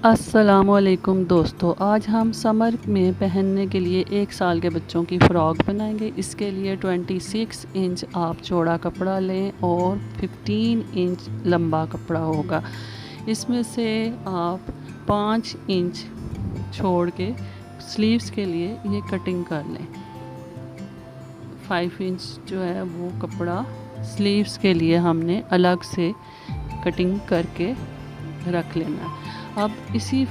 अस्सलामुअलैकुम दोस्तों, आज हम समर में पहनने के लिए 1 साल के बच्चों की फ़्रॉक बनाएंगे। इसके लिए 26 इंच आप चौड़ा कपड़ा लें और 15 इंच लंबा कपड़ा होगा। इसमें से आप 5 इंच छोड़ के स्लीव्स के लिए ये कटिंग कर लें। 5 इंच जो है वो कपड़ा स्लीव्स के लिए हमने अलग से कटिंग करके रख लेना है। अब इसी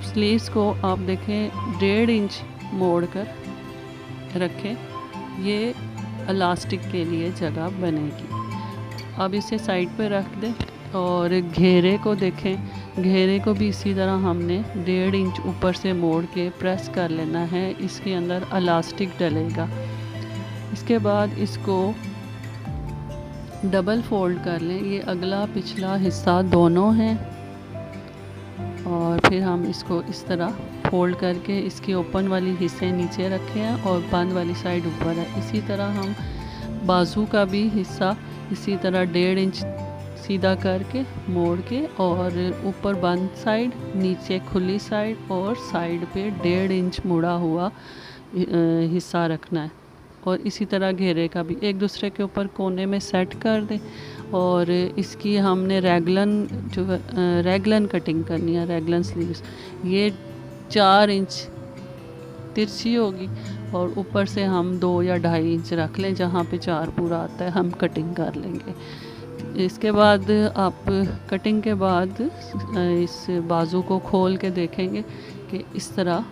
स्लीव्स को आप देखें 1.5 इंच मोड़ कर रखें, ये इलास्टिक के लिए जगह बनेगी। अब इसे साइड पे रख दें और घेरे को देखें, घेरे को भी इसी तरह हमने 1.5 इंच ऊपर से मोड़ के प्रेस कर लेना है। इसके अंदर इलास्टिक डलेगा। इसके बाद इसको डबल फोल्ड कर लें। ये अगला पिछला हिस्सा दोनों हैं और फिर हम इसको इस तरह फोल्ड करके इसकी ओपन वाली हिस्से नीचे रखे हैं और बंद वाली साइड ऊपर है। इसी तरह हम बाजू का भी हिस्सा इसी तरह 1.5 इंच सीधा करके मोड़ के और ऊपर बंद साइड, नीचे खुली साइड और साइड पे 1.5 इंच मुड़ा हुआ हिस्सा रखना है। और इसी तरह घेरे का भी एक दूसरे के ऊपर कोने में सेट कर दें। और इसकी हमने रैगलन कटिंग करनी है, रैगलन स्लीव्स। ये 4 इंच तिरछी होगी और ऊपर से हम 2 या 2.5 इंच रख लें, जहाँ पे 4 पूरा आता है हम कटिंग कर लेंगे। इसके बाद आप कटिंग के बाद इस बाजू को खोल के देखेंगे कि इस तरह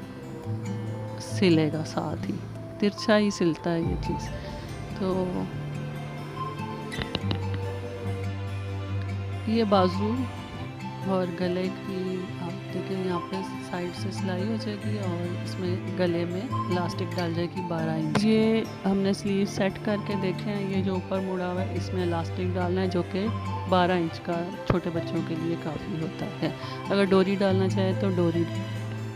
सिलेगा, साथ ही तिरछा ही सिलता है ये चीज़। तो ये बाजू और गले की आप देखें, यहाँ पे साइड से सिलाई हो जाएगी और इसमें गले में इलास्टिक डाल जाएगी 12 इंच। ये हमने स्लीव सेट करके देखे हैं। ये जो ऊपर मुड़ा हुआ है इसमें इलास्टिक डालना है, जो कि 12 इंच का छोटे बच्चों के लिए काफ़ी होता है। अगर डोरी डालना चाहे तो डोरी।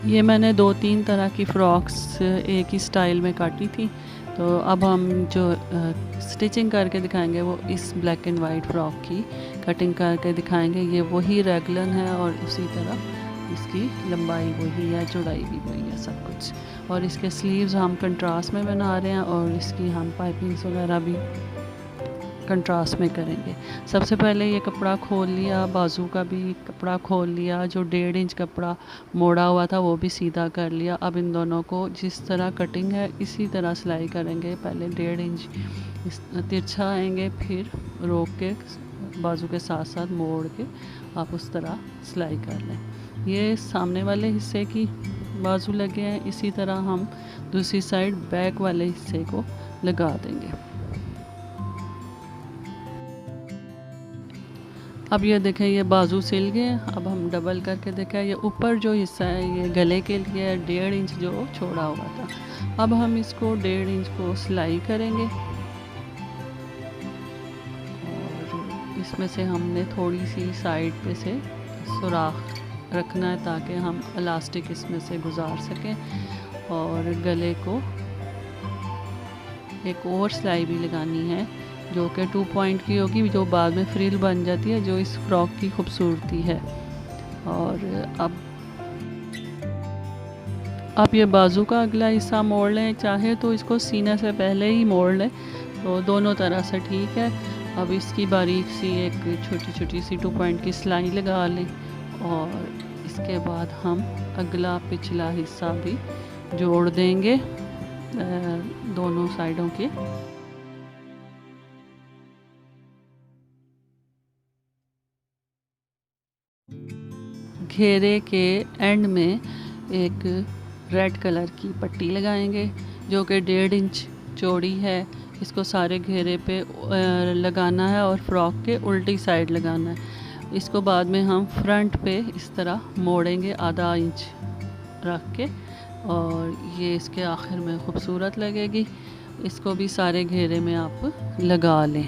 ये मैंने 2-3 तरह की फ़्रॉक्स एक ही स्टाइल में काटी थी। तो अब हम जो स्टिचिंग करके दिखाएंगे वो इस ब्लैक एंड वाइट फ़्रॉक की कटिंग करके दिखाएंगे। ये वही रैगलन है और उसी तरह इसकी लंबाई वही है, चौड़ाई भी वही है, सब कुछ। और इसके स्लीव्स हम कंट्रास्ट में बना रहे हैं और इसकी हम पाइपिंग्स वगैरह भी कंट्रास्ट में करेंगे। सबसे पहले ये कपड़ा खोल लिया, बाजू का भी कपड़ा खोल लिया, जो 1.5 इंच कपड़ा मोड़ा हुआ था वो भी सीधा कर लिया। अब इन दोनों को जिस तरह कटिंग है इसी तरह सिलाई करेंगे। पहले 1.5 इंच तिरछा आएंगे, फिर रोक के बाजू के साथ साथ मोड़ के आप उस तरह सिलाई कर लें। ये सामने वाले हिस्से की बाजू लगे हैं, इसी तरह हम दूसरी साइड बैक वाले हिस्से को लगा देंगे। अब ये देखें, ये बाजू सिल गए। अब हम डबल करके देखें, ये ऊपर जो हिस्सा है ये गले के लिए 1.5 इंच जो छोड़ा हुआ था। अब हम इसको 1.5 इंच को सिलाई करेंगे और इसमें से हमने थोड़ी सी साइड पे से सुराख रखना है ताकि हम इलास्टिक इसमें से गुजार सकें। और गले को एक और सिलाई भी लगानी है जो कि 2 पॉइंट की होगी, जो बाद में फ्रिल बन जाती है, जो इस फ्रॉक की खूबसूरती है। और अब आप ये बाजू का अगला हिस्सा मोड़ लें, चाहे तो इसको सीने से पहले ही मोड़ लें, तो दोनों तरह से ठीक है। अब इसकी बारीक सी एक छोटी छोटी सी 2 पॉइंट की सिलाई लगा लें और इसके बाद हम अगला पिछला हिस्सा भी जोड़ देंगे दोनों साइडों के। घेरे के एंड में एक रेड कलर की पट्टी लगाएंगे जो कि 1.5 इंच चौड़ी है। इसको सारे घेरे पे लगाना है और फ्रॉक के उल्टी साइड लगाना है। इसको बाद में हम फ्रंट पे इस तरह मोड़ेंगे आधा इंच रख के और ये इसके आखिर में खूबसूरत लगेगी। इसको भी सारे घेरे में आप लगा लें।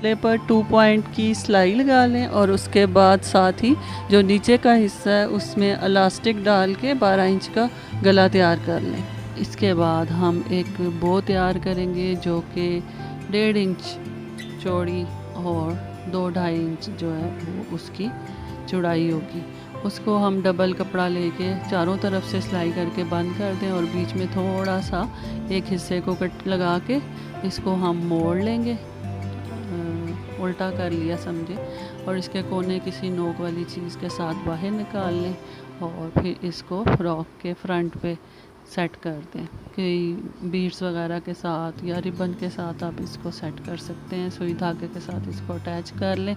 गले पर 2 पॉइंट की सिलाई लगा लें और उसके बाद साथ ही जो नीचे का हिस्सा है उसमें इलास्टिक डाल के 12 इंच का गला तैयार कर लें। इसके बाद हम एक बो तैयार करेंगे जो कि 1.5 इंच चौड़ी और 2-2.5 इंच जो है वो उसकी चौड़ाई होगी। उसको हम डबल कपड़ा लेके चारों तरफ से सिलाई करके बंद कर दें और बीच में थोड़ा सा एक हिस्से को कट लगा के इसको हम मोड़ लेंगे, उल्टा कर लिया समझे, और इसके कोने किसी नोक वाली चीज़ के साथ बाहर निकाल लें और फिर इसको फ्रॉक के फ्रंट पे सेट कर दें। कोई बीड्स वगैरह के साथ या रिबन के साथ आप इसको सेट कर सकते हैं। सुई धागे के साथ इसको अटैच कर लें।